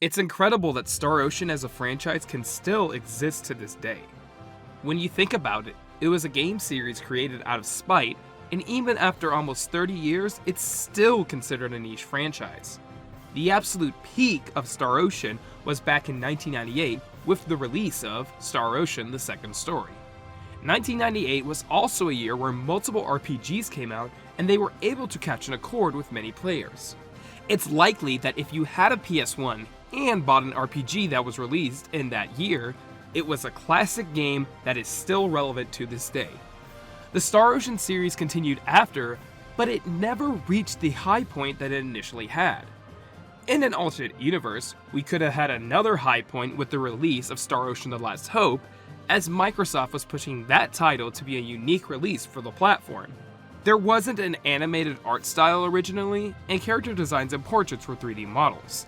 It's incredible that Star Ocean as a franchise can still exist to this day. When you think about it, it was a game series created out of spite, and even after almost 30 years, it's still considered a niche franchise. The absolute peak of Star Ocean was back in 1998 with the release of Star Ocean: The Second Story. 1998 was also a year where multiple RPGs came out and they were able to catch an accord with many players. It's likely that if you had a PS1 and bought an RPG that was released in that year, it was a classic game that is still relevant to this day. The Star Ocean series continued after, but it never reached the high point that it initially had. In an alternate universe, we could have had another high point with the release of Star Ocean: The Last Hope, as Microsoft was pushing that title to be a unique release for the platform. There wasn't an animated art style originally, and character designs and portraits were 3D models.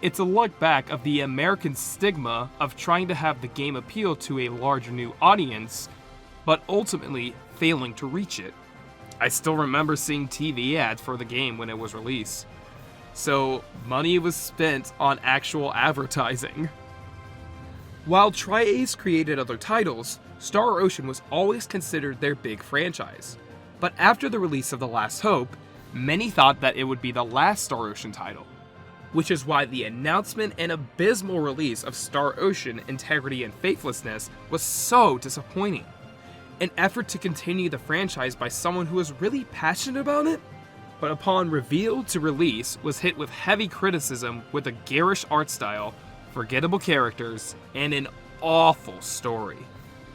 It's a look back of the American stigma of trying to have the game appeal to a larger new audience, but ultimately failing to reach it. I still remember seeing TV ads for the game when it was released. So money was spent on actual advertising. While Tri-Ace created other titles, Star Ocean was always considered their big franchise. But after the release of The Last Hope, many thought that it would be the last Star Ocean title, which is why the announcement and abysmal release of Star Ocean: Integrity and Faithlessness was so disappointing. An effort to continue the franchise by someone who was really passionate about it, but upon reveal to release was hit with heavy criticism with a garish art style, forgettable characters, and an awful story.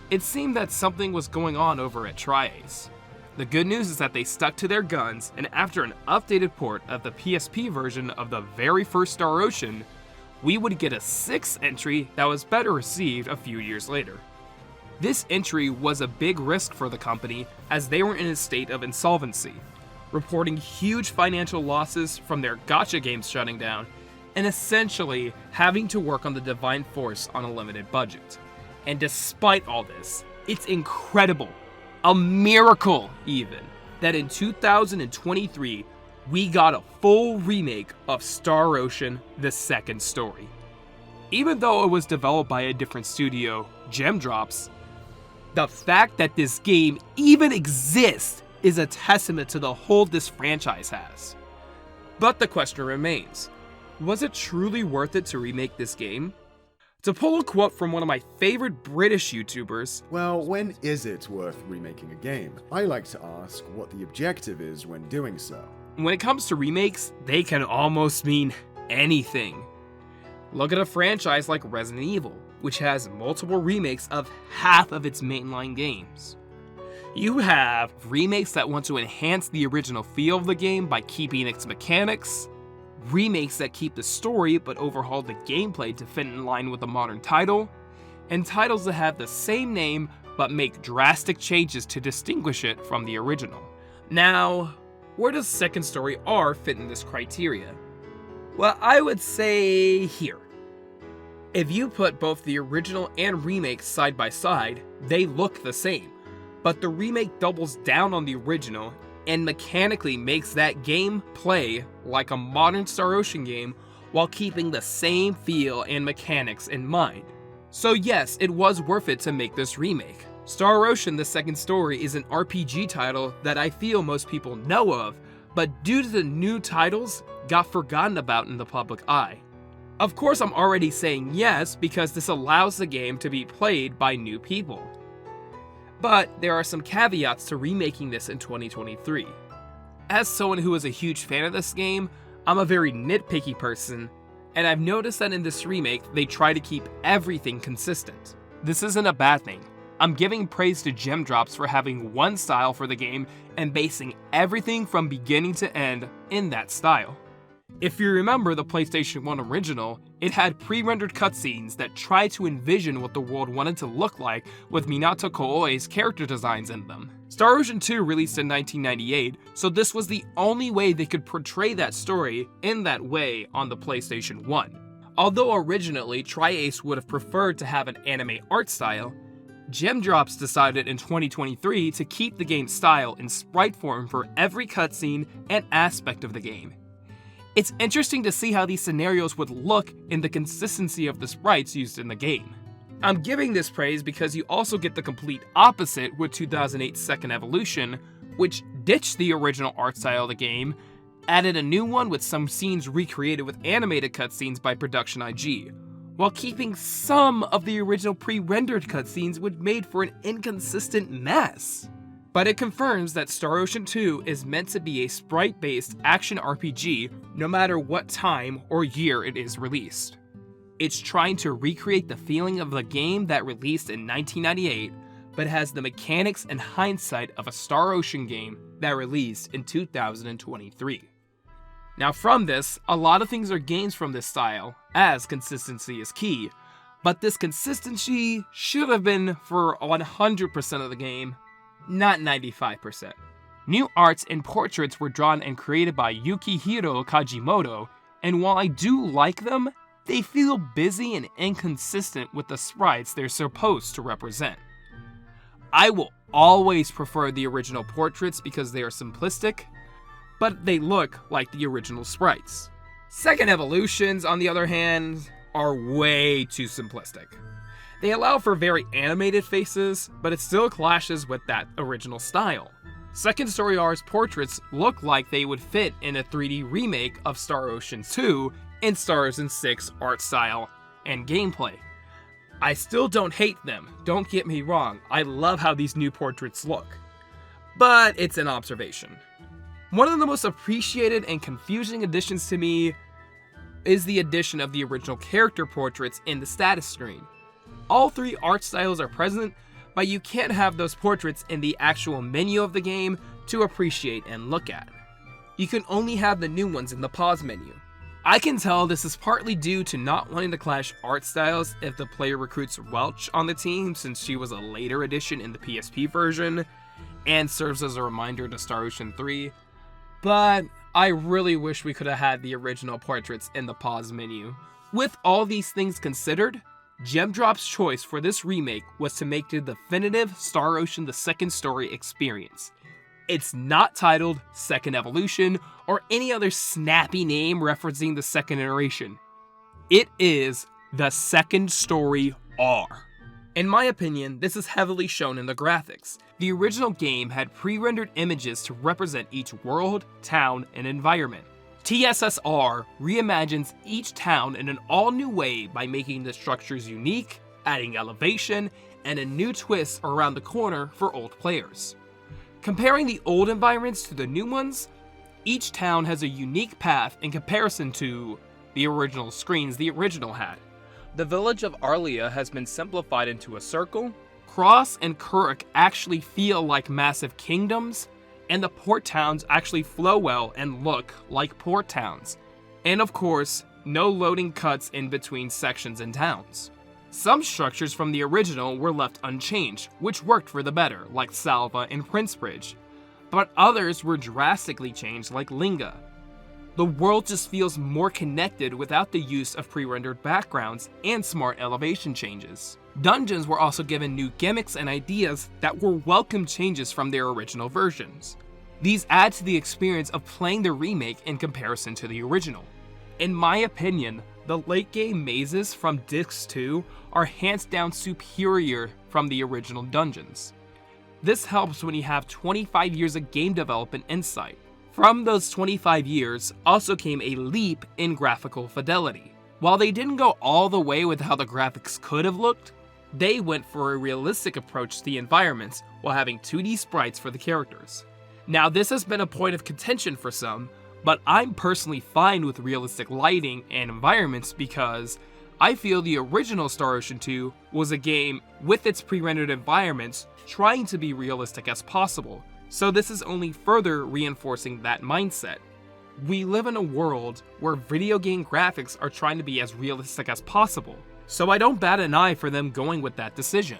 It seemed that something was going on over at Tri-Ace. The good news is that they stuck to their guns, and after an updated port of the PSP version of the very first Star Ocean, we would get a 6th entry that was better received a few years later. This entry was a big risk for the company as they were in a state of insolvency, reporting huge financial losses from their gacha games shutting down, and essentially having to work on the Divine Force on a limited budget. And despite all this, it's incredible, a miracle even, that in 2023, we got a full remake of Star Ocean: The Second Story. Even though it was developed by a different studio, GameBlast, the fact that this game even exists is a testament to the hold this franchise has. But the question remains, was it truly worth it to remake this game? To pull a quote from one of my favorite British YouTubers, well, when is it worth remaking a game? I like to ask what the objective is when doing so. when it comes to remakes, they can almost mean anything. Look at a franchise like Resident Evil, which has multiple remakes of half of its mainline games. You have remakes that want to enhance the original feel of the game by keeping its mechanics, remakes that keep the story but overhaul the gameplay to fit in line with a modern title, and titles that have the same name but make drastic changes to distinguish it from the original. Now, where does Second Story R fit in this criteria? Well, I would say here. If you put both the original and remake side by side, they look the same, but the remake doubles down on the original and mechanically makes that game play like a modern Star Ocean game while keeping the same feel and mechanics in mind. So yes, it was worth it to make this remake. Star Ocean: The Second Story is an RPG title that I feel most people know of, but due to the new titles, got forgotten about in the public eye. Of course, I'm already saying yes because this allows the game to be played by new people. But there are some caveats to remaking this in 2023. As someone who is a huge fan of this game, I'm a very nitpicky person, and I've noticed that in this remake, they try to keep everything consistent. This isn't a bad thing. I'm giving praise to GameBlast for having one style for the game and basing everything from beginning to end in that style. If you remember the PlayStation 1 original, it had pre-rendered cutscenes that tried to envision what the world wanted to look like with Minato Koei's character designs in them. Star Ocean 2 released in 1998, so this was the only way they could portray that story in that way on the PlayStation 1. Although originally Tri-Ace would have preferred to have an anime art style, GameBlast decided in 2023 to keep the game's style in sprite form for every cutscene and aspect of the game. It's interesting to see how these scenarios would look in the consistency of the sprites used in the game. I'm giving this praise because you also get the complete opposite with 2008's Second Evolution, which ditched the original art style of the game, added a new one with some scenes recreated with animated cutscenes by Production IG, while keeping some of the original pre-rendered cutscenes which made for an inconsistent mess. But it confirms that Star Ocean 2 is meant to be a sprite-based action RPG no matter what time or year it is released. It's trying to recreate the feeling of the game that released in 1998, but has the mechanics and hindsight of a Star Ocean game that released in 2023. Now from this, a lot of things are gains from this style, as consistency is key, but this consistency should have been for 100% of the game, not 95%. New arts and portraits were drawn and created by Yukihiro Kajimoto, and while I do like them, they feel busy and inconsistent with the sprites they're supposed to represent. I will always prefer the original portraits because they are simplistic, but they look like the original sprites. Second Evolutions, on the other hand, are way too simplistic. They allow for very animated faces, but it still clashes with that original style. Second Story R's portraits look like they would fit in a 3D remake of Star Ocean 2 in Star Ocean 6 art style and gameplay. I still don't hate them, don't get me wrong, I love how these new portraits look. But it's an observation. One of the most appreciated and confusing additions to me is the addition of the original character portraits in the status screen. All three art styles are present, but you can't have those portraits in the actual menu of the game to appreciate and look at. You can only have the new ones in the pause menu. I can tell this is partly due to not wanting to clash art styles if the player recruits Welch on the team, since she was a later addition in the PSP version, and serves as a reminder to Star Ocean 3, but I really wish we could have had the original portraits in the pause menu. With all these things considered, Gemdrop's choice for this remake was to make the definitive Star Ocean the Second Story experience. It's not titled Second Evolution or any other snappy name referencing the second iteration. It is the Second Story R. In my opinion, this is heavily shown in the graphics. The original game had pre-rendered images to represent each world, town, and environment. TSSR reimagines each town in an all-new way by making the structures unique, adding elevation, and a new twist around the corner for old players. Comparing the old environments to the new ones, each town has a unique path in comparison to the original screens the original had. The village of Arlia has been simplified into a circle, Cross and Kuruk actually feel like massive kingdoms, and the port towns actually flow well and look like port towns. And of course, no loading cuts in between sections and towns. Some structures from the original were left unchanged, which worked for the better, like Salva and Princebridge, but others were drastically changed, like Linga. The world just feels more connected without the use of pre-rendered backgrounds and smart elevation changes. Dungeons were also given new gimmicks and ideas that were welcome changes from their original versions. These add to the experience of playing the remake in comparison to the original. In my opinion, the late game mazes from Discs 2 are hands down superior from the original dungeons. This helps when you have 25 years of game development insight. From those 25 years also came a leap in graphical fidelity. While they didn't go all the way with how the graphics could have looked, they went for a realistic approach to the environments while having 2D sprites for the characters. Now this has been a point of contention for some, but I'm personally fine with realistic lighting and environments because I feel the original Star Ocean 2 was a game with its pre-rendered environments trying to be realistic as possible, so this is only further reinforcing that mindset. We live in a world where video game graphics are trying to be as realistic as possible, so I don't bat an eye for them going with that decision.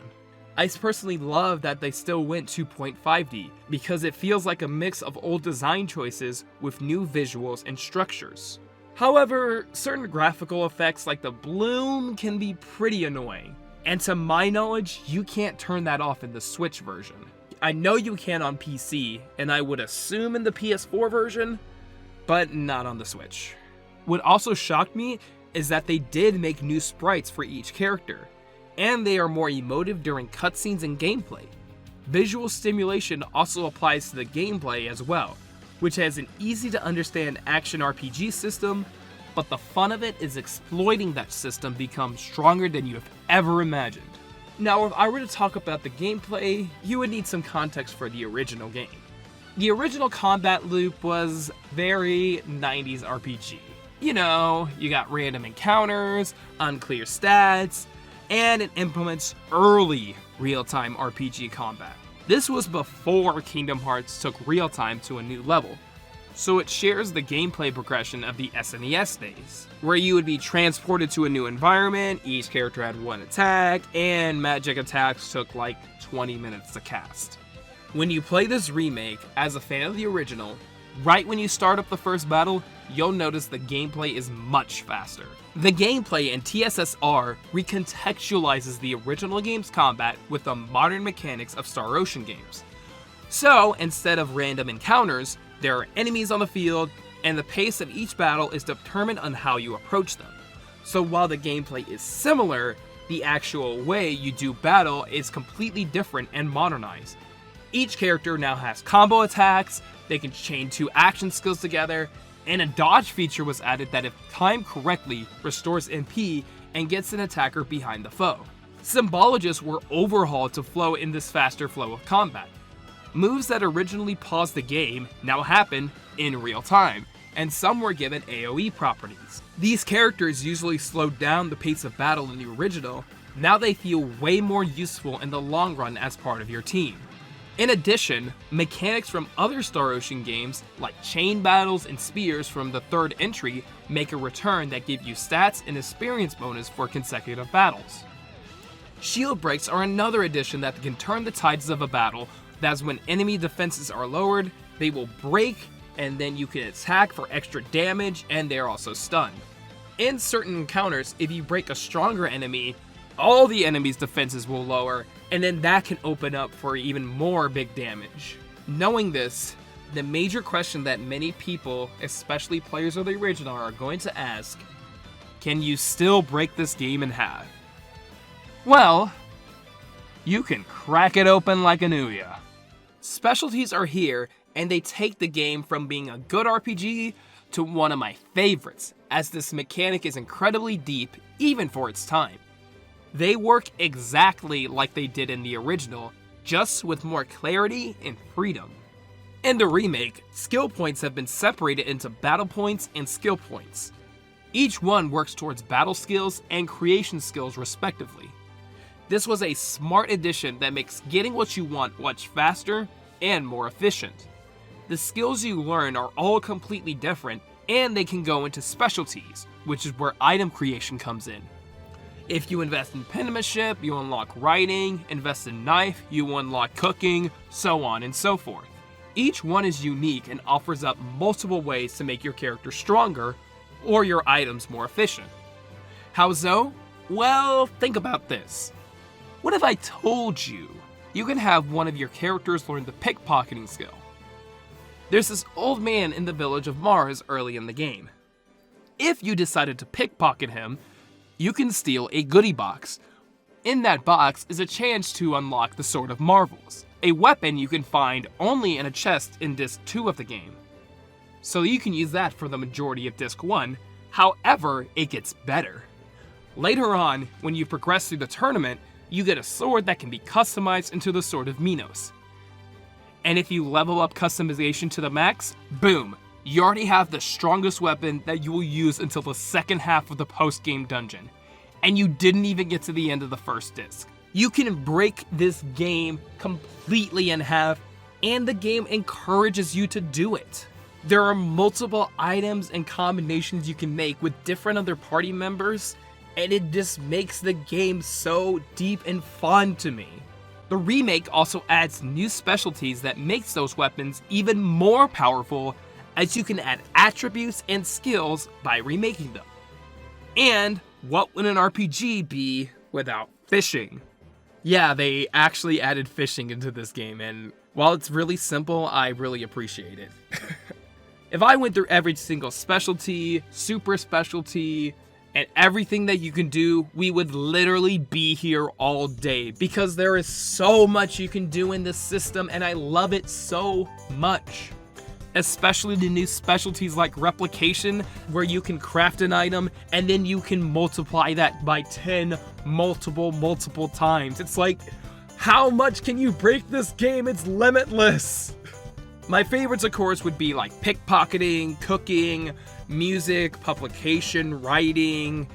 I personally love that they still went 2.5D because it feels like a mix of old design choices with new visuals and structures. However, certain graphical effects like the bloom can be pretty annoying, and to my knowledge, you can't turn that off in the Switch version. I know you can on PC, and I would assume in the PS4 version, but not on the Switch. What also shocked me is that they did make new sprites for each character, and they are more emotive during cutscenes and gameplay. Visual stimulation also applies to the gameplay as well, which has an easy to understand action RPG system, but the fun of it is exploiting that system becomes stronger than you have ever imagined. Now, if I were to talk about the gameplay, you would need some context for the original game. The original combat loop was very 90s RPG. You know, you got random encounters, unclear stats, and it implements early real-time RPG combat. This was before Kingdom Hearts took real-time to a new level, so it shares the gameplay progression of the SNES days, where you would be transported to a new environment, each character had one attack, and magic attacks took like 20 minutes to cast. When you play this remake as a fan of the original, right when you start up the first battle, you'll notice the gameplay is much faster. The gameplay in TSSR recontextualizes the original game's combat with the modern mechanics of Star Ocean games. So, instead of random encounters, there are enemies on the field, and the pace of each battle is determined on how you approach them. So while the gameplay is similar, the actual way you do battle is completely different and modernized. Each character now has combo attacks, they can chain two action skills together, and a dodge feature was added that, if timed correctly, restores MP and gets an attacker behind the foe. Symbologists were overhauled to flow in this faster flow of combat. Moves that originally paused the game now happen in real time, and some were given AoE properties. These characters usually slowed down the pace of battle in the original, now they feel way more useful in the long run as part of your team. In addition, mechanics from other Star Ocean games, like chain battles and spears from the third entry, make a return that give you stats and experience bonus for consecutive battles. Shield breaks are another addition that can turn the tides of a battle. That's when enemy defenses are lowered, they will break, and then you can attack for extra damage, and they're also stunned. In certain encounters, if you break a stronger enemy, all the enemy's defenses will lower, and then that can open up for even more big damage. Knowing this, the major question that many people, especially players of the original, are going to ask, can you still break this game in half? Well, you can crack it open like a Ouya. Specialties are here, and they take the game from being a good RPG to one of my favorites, as this mechanic is incredibly deep, even for its time. They work exactly like they did in the original, just with more clarity and freedom. In the remake, skill points have been separated into battle points and skill points. Each one works towards battle skills and creation skills respectively. This was a smart addition that makes getting what you want much faster and more efficient. The skills you learn are all completely different, and they can go into specialties, which is where item creation comes in. If you invest in penmanship, you unlock writing, invest in knife, you unlock cooking, so on and so forth. Each one is unique and offers up multiple ways to make your character stronger or your items more efficient. How so? Well, think about this. What if I told you you can have one of your characters learn the pickpocketing skill? There's this old man in the village of Mars early in the game. If you decided to pickpocket him, you can steal a goodie box. In that box is a chance to unlock the Sword of Marvels, a weapon you can find only in a chest in Disc 2 of the game. So you can use that for the majority of Disc 1, however, it gets better. Later on, when you progress through the tournament, you get a sword that can be customized into the Sword of Minos. And if you level up customization to the max, boom! You already have the strongest weapon that you will use until the second half of the post-game dungeon. And you didn't even get to the end of the first disc. You can break this game completely in half, and the game encourages you to do it. There are multiple items and combinations you can make with different other party members, and it just makes the game so deep and fun to me. The remake also adds new specialties that makes those weapons even more powerful, as you can add attributes and skills by remaking them. And what would an RPG be without fishing? Yeah, they actually added fishing into this game, and while it's really simple, I really appreciate it. If I went through every single specialty, super specialty, and everything that you can do, we would literally be here all day because there is so much you can do in this system and I love it so much. Especially the new specialties like replication, where you can craft an item and then you can multiply that by 10 multiple times. It's like, how much can you break this game? It's limitless. My favorites, of course, would be like pickpocketing, cooking, music, publication, writing,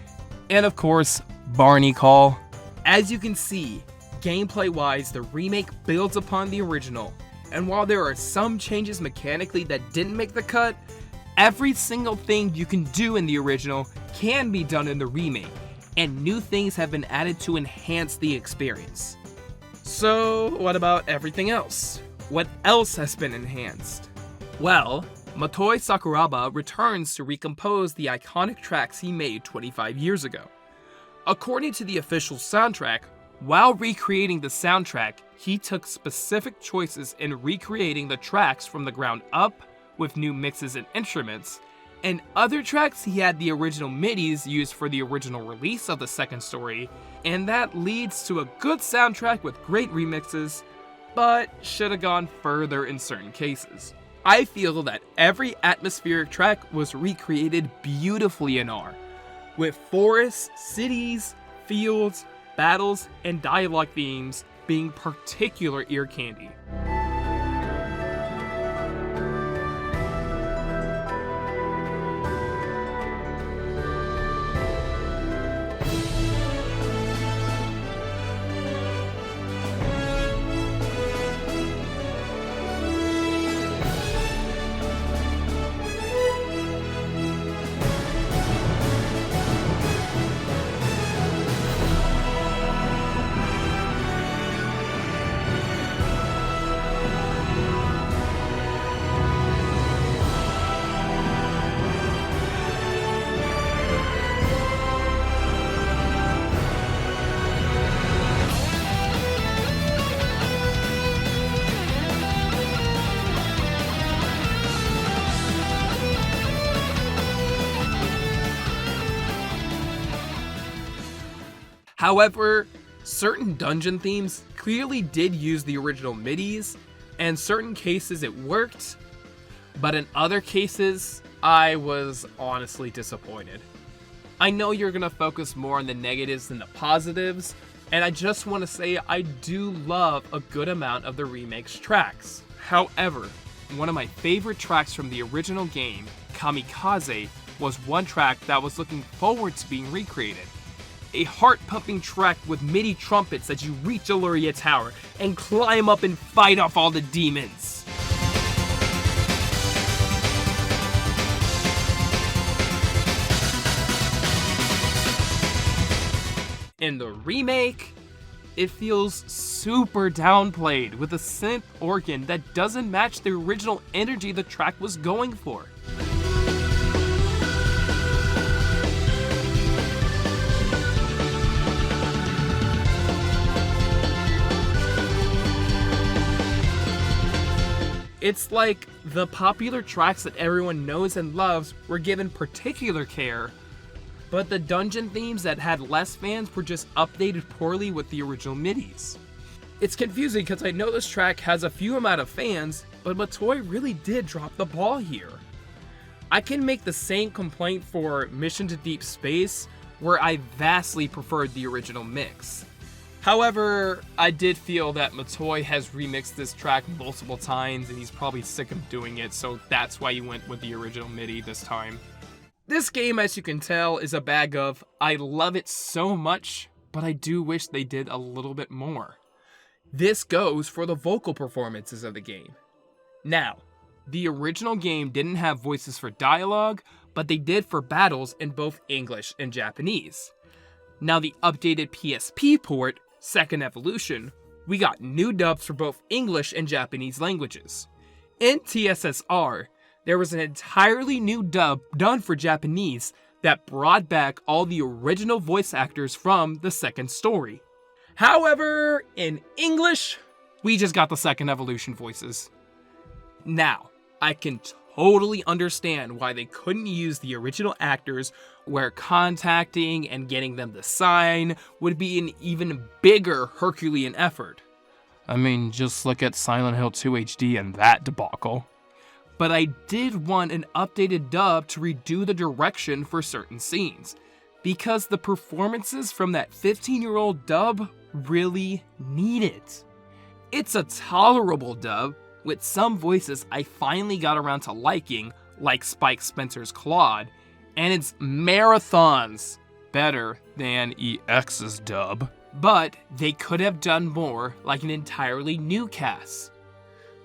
and of course, Barney Call. As you can see, gameplay-wise, the remake builds upon the original, and while there are some changes mechanically that didn't make the cut, every single thing you can do in the original can be done in the remake, and new things have been added to enhance the experience. So, what about everything else? What else has been enhanced? Well, Motoi Sakuraba returns to recompose the iconic tracks he made 25 years ago. According to the official soundtrack, while recreating the soundtrack, he took specific choices in recreating the tracks from the ground up with new mixes and instruments, and other tracks he had the original MIDIs used for the original release of the second story, and that leads to a good soundtrack with great remixes, but should have gone further in certain cases. I feel that every atmospheric track was recreated beautifully in R, with forests, cities, fields, battles, and dialogue themes being particular ear candy. However, certain dungeon themes clearly did use the original MIDIs, and in certain cases it worked, but in other cases, I was honestly disappointed. I know you're gonna focus more on the negatives than the positives, and I just want to say I do love a good amount of the remake's tracks. However, one of my favorite tracks from the original game, Kamikaze, was one track that was looking forward to being recreated. A heart-pumping track with MIDI trumpets as you reach Illyria Tower and climb up and fight off all the demons. In the remake, it feels super downplayed with a synth organ that doesn't match the original energy the track was going for. It's like the popular tracks that everyone knows and loves were given particular care, but the dungeon themes that had less fans were just updated poorly with the original MIDIs. It's confusing because I know this track has a few amount of fans, but Motoi really did drop the ball here. I can make the same complaint for Mission to Deep Space, where I vastly preferred the original mix. However, I did feel that Motoi has remixed this track multiple times and he's probably sick of doing it, so that's why he went with the original MIDI this time. This game, as you can tell, is a bag of I love it so much, but I do wish they did a little bit more. This goes for the vocal performances of the game. Now, the original game didn't have voices for dialogue, but they did for battles in both English and Japanese. Now, the updated PSP port, Second Evolution, we got new dubs for both English and Japanese languages. In TSSR, there was an entirely new dub done for Japanese that brought back all the original voice actors from the second story. However, in English, we just got the Second Evolution voices. Now, I can totally understand why they couldn't use the original actors, where contacting and getting them to sign would be an even bigger Herculean effort. I mean, just look at Silent Hill 2 HD and that debacle. But I did want an updated dub to redo the direction for certain scenes, because the performances from that 15-year-old dub really need it. It's a tolerable dub, with some voices I finally got around to liking, like Spike Spencer's Claude, and it's marathons better than EX's dub. But they could have done more, like an entirely new cast.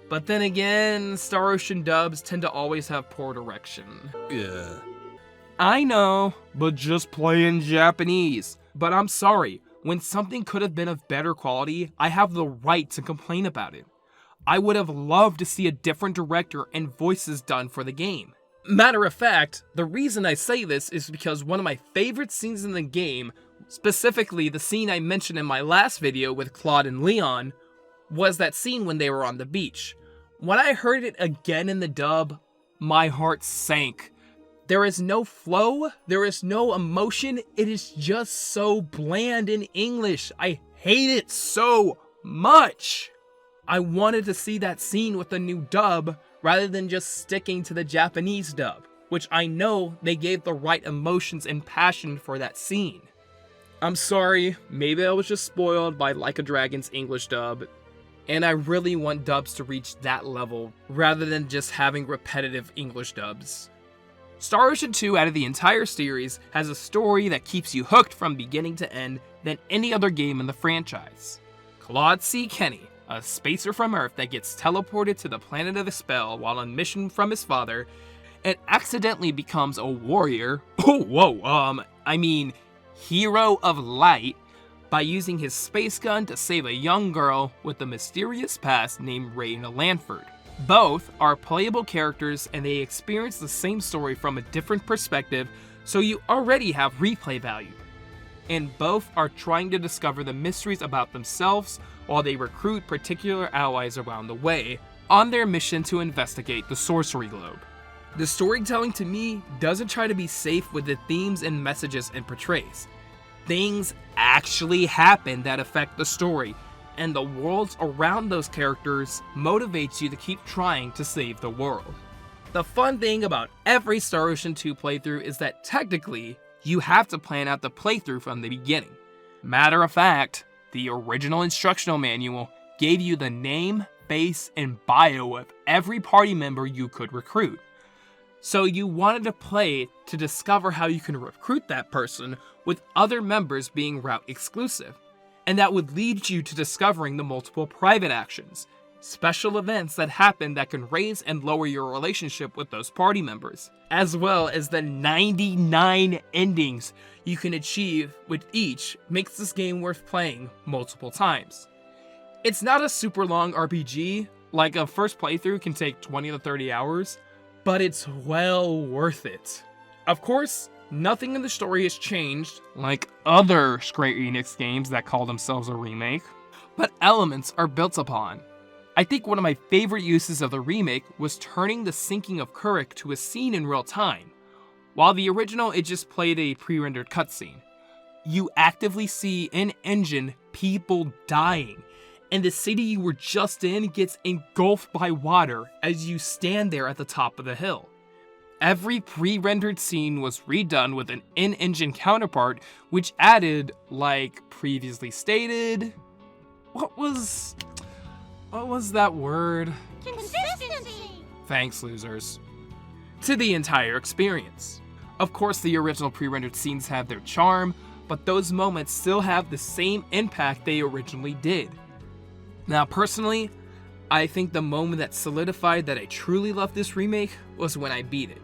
But then again, Star Ocean dubs tend to always have poor direction. Ugh. I know, but just play in Japanese. But I'm sorry, when something could have been of better quality, I have the right to complain about it. I would have loved to see a different director and voices done for the game. Matter of fact, the reason I say this is because one of my favorite scenes in the game, specifically the scene I mentioned in my last video with Claude and Leon, was that scene when they were on the beach. When I heard it again in the dub, my heart sank. There is no flow, there is no emotion, it is just so bland in English. I hate it so much. I wanted to see that scene with a new dub rather than just sticking to the Japanese dub, which I know they gave the right emotions and passion for that scene. I'm sorry, maybe I was just spoiled by Like a Dragon's English dub, and I really want dubs to reach that level rather than just having repetitive English dubs. Star Ocean 2 out of the entire series has a story that keeps you hooked from beginning to end than any other game in the franchise. Claude C. Kenny, a spacer from Earth that gets teleported to the planet of the spell while on mission from his father, and accidentally becomes a warrior, hero of light, by using his space gun to save a young girl with a mysterious past named Raina Lanford. Both are playable characters and they experience the same story from a different perspective, so you already have replay value. And both are trying to discover the mysteries about themselves while they recruit particular allies around the way on their mission to investigate the Sorcery Globe. The storytelling to me doesn't try to be safe with the themes and messages it portrays. Things actually happen that affect the story, and the worlds around those characters motivates you to keep trying to save the world. The fun thing about every Star Ocean 2 playthrough is that technically, you have to plan out the playthrough from the beginning. Matter of fact, the original instructional manual gave you the name, face, and bio of every party member you could recruit. So you wanted to play to discover how you can recruit that person, with other members being route exclusive. And that would lead you to discovering the multiple private actions, special events that happen that can raise and lower your relationship with those party members, as well as the 99 endings you can achieve with each makes this game worth playing multiple times. It's not a super long RPG, like a first playthrough can take 20 to 30 hours, but it's well worth it. Of course, nothing in the story has changed, like other Square Enix games that call themselves a remake, but elements are built upon. I think one of my favorite uses of the remake was turning the sinking of Kurik to a scene in real time. While the original, it just played a pre-rendered cutscene. You actively see in-engine people dying, and the city you were just in gets engulfed by water as you stand there at the top of the hill. Every pre-rendered scene was redone with an in-engine counterpart, which added, like previously stated, what was that word? Consistency! Thanks, losers. To the entire experience. Of course, the original pre-rendered scenes have their charm, but those moments still have the same impact they originally did. Now, personally, I think the moment that solidified that I truly loved this remake was when I beat it.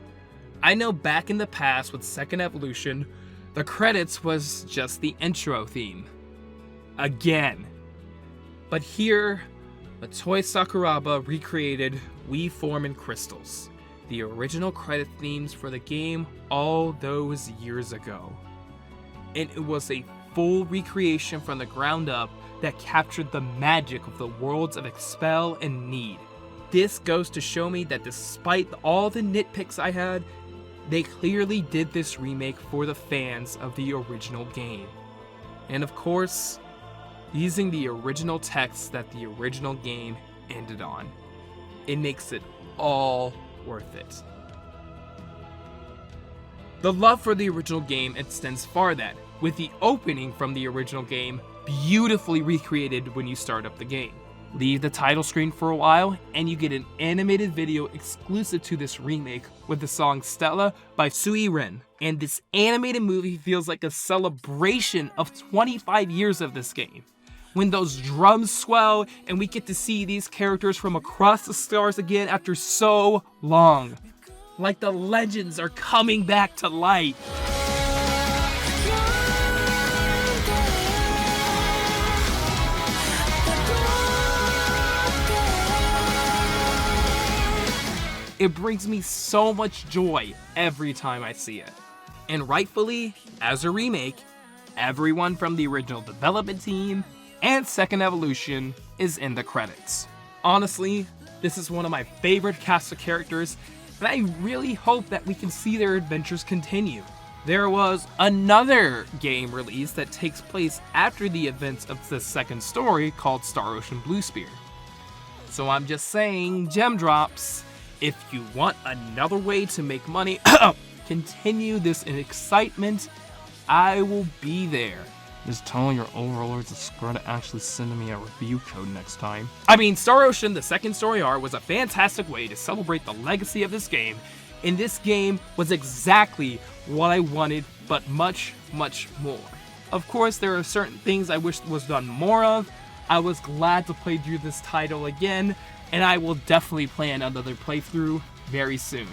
I know back in the past with Second Evolution, the credits was just the intro theme. Again. But here, Matoy Sakuraba recreated We Form in Crystals, the original credit themes for the game all those years ago. And it was a full recreation from the ground up that captured the magic of the worlds of Expel and Need. This goes to show me that despite all the nitpicks I had, they clearly did this remake for the fans of the original game. And of course, using the original text that the original game ended on. It makes it all worth it. The love for the original game extends far that, with the opening from the original game beautifully recreated when you start up the game. Leave the title screen for a while, and you get an animated video exclusive to this remake with the song Stella by Sui Ren. And this animated movie feels like a celebration of 25 years of this game. When those drums swell and we get to see these characters from across the stars again after so long. Like the legends are coming back to life. It brings me so much joy every time I see it. And rightfully, as a remake, everyone from the original development team and Second Evolution is in the credits. Honestly, this is one of my favorite cast of characters, and I really hope that we can see their adventures continue. There was another game release that takes place after the events of the second story called Star Ocean Blue Spear. So I'm just saying, gem drops, if you want another way to make money, continue this in excitement, I will be there. Just tell your overlords of Scrub to actually send me a review code next time. I mean, Star Ocean, the second story arc, was a fantastic way to celebrate the legacy of this game, and this game was exactly what I wanted, but much, much more. Of course, there are certain things I wish was done more of. I was glad to play through this title again, and I will definitely plan another playthrough very soon.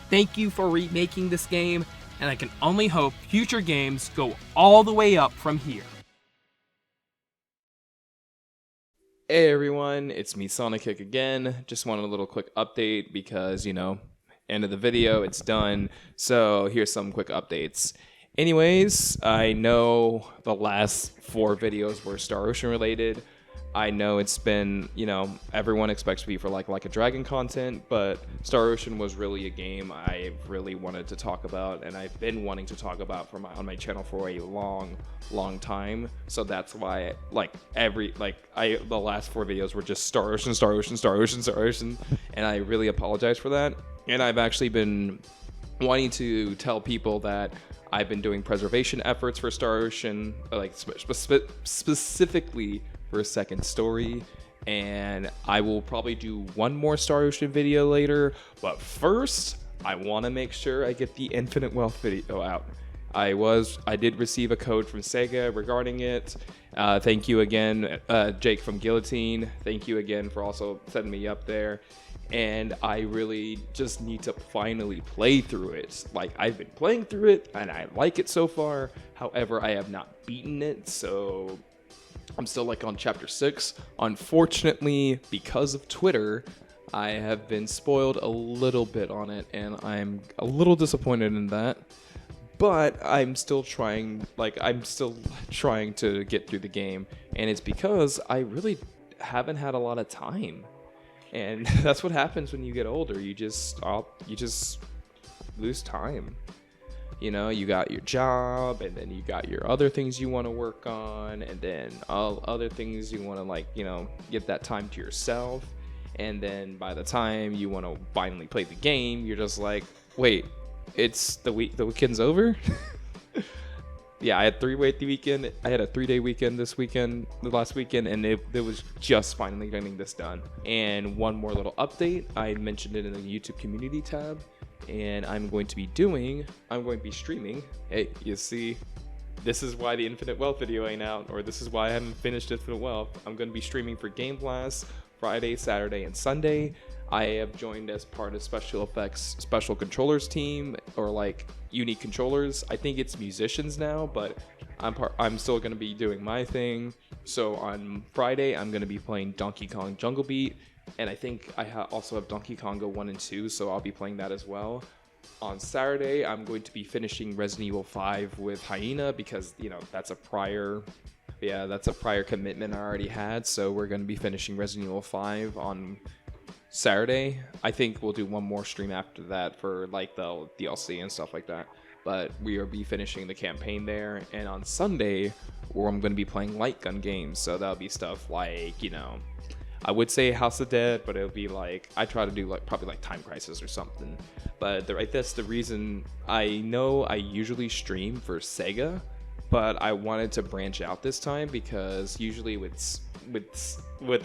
Thank you for remaking this game, and I can only hope future games go all the way up from here. Hey everyone, it's me SonicKick again. Just wanted a little quick update because, end of the video, it's done. So here's some quick updates. Anyways, I know the last 4 videos were Star Ocean related. I know it's been, everyone expects me for like a Dragon content, but Star Ocean was really a game I really wanted to talk about, and I've been wanting to talk about on my channel for a long time. So that's why the last 4 videos were just Star Ocean, Star Ocean, Star Ocean, Star Ocean, and I really apologize for that. And I've actually been wanting to tell people that I've been doing preservation efforts for Star Ocean, like specifically for a second story, and I will probably do one more Star Ocean video later, but first I want to make sure I get the Infinite Wealth video out. I did receive a code from Sega regarding it. Thank you again, Jake from Guillotine. Thank you again for also setting me up there. And I really just need to finally play through it. Like, I've been playing through it and I like it so far. However, I have not beaten it, so I'm still on chapter 6. Unfortunately, because of Twitter, I have been spoiled a little bit on it, and I'm a little disappointed in that. But I'm still trying to get through the game, and it's because I really haven't had a lot of time. And that's what happens when you get older. You just lose time. You got your job, and then you got your other things you want to work on, and then all other things you want to get that time to yourself. And then by the time you want to finally play the game, you're just like, wait, it's the weekend's over? Yeah, I had a 3-day weekend the last weekend, and it was just finally getting this done. And one more little update, I mentioned it in the YouTube community tab, and I'm going to be streaming. Hey, you see, this is why the Infinite Wealth video ain't out, or this is why I haven't finished Infinite Wealth. I'm going to be streaming for GameBlast Friday, Saturday, and Sunday. I have joined as part of Special Effects Special Controllers team, or unique controllers. I think it's musicians now, but I'm still going to be doing my thing. So on Friday, I'm going to be playing Donkey Kong Jungle Beat, and I think I also have Donkey Konga 1 and 2, so I'll be playing that as well. On Saturday, I'm going to be finishing Resident Evil 5 with Hyena, because that's a prior commitment I already had. So we're going to be finishing Resident Evil 5 on Saturday. I think we'll do one more stream after that for like the DLC and stuff like that. But we will be finishing the campaign there. And on Sunday, where I'm going to be playing light gun games. So that'll be stuff like, you know, I would say House of Dead, but it'll be like, I try to do like probably like Time Crisis or something. But that's the reason. I know I usually stream for Sega, but I wanted to branch out this time because usually with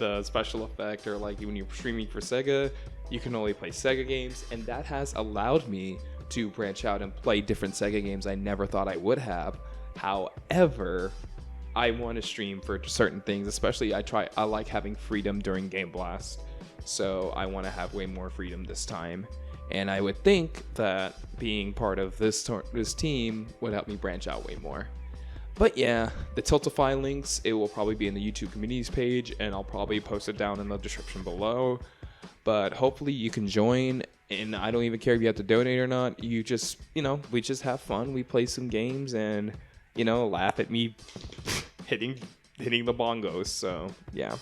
a special effect or like when you're streaming for Sega, you can only play Sega games, and that has allowed me to branch out and play different Sega games I never thought I would have. However, I want to stream for certain things, especially I like having freedom during GameBlast, so I want to have way more freedom this time. And I would think that being part of this team would help me branch out way more. But yeah, the Tiltify links, it will probably be in the YouTube communities page, and I'll probably post it down in the description below. But hopefully you can join, and I don't even care if you have to donate or not. You just, you know, we just have fun. We play some games and, you know, laugh at me hitting the bongos. So yeah.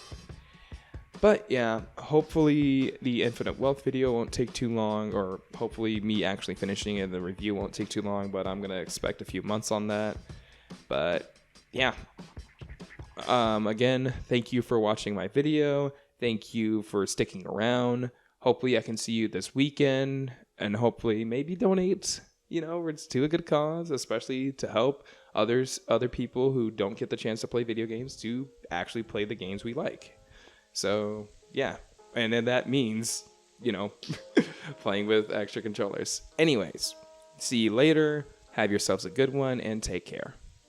But yeah, hopefully the Infinite Wealth video won't take too long, or hopefully me actually finishing it, the review won't take too long, but I'm gonna expect a few months on that. But yeah, again, thank you for watching my video. Thank you for sticking around. Hopefully I can see you this weekend, and hopefully maybe donate, you know, it's to a good cause, especially to help other people who don't get the chance to play video games to actually play the games we like. So yeah, and then that means, you know, playing with extra controllers. Anyways, see you later. Have yourselves a good one and take care.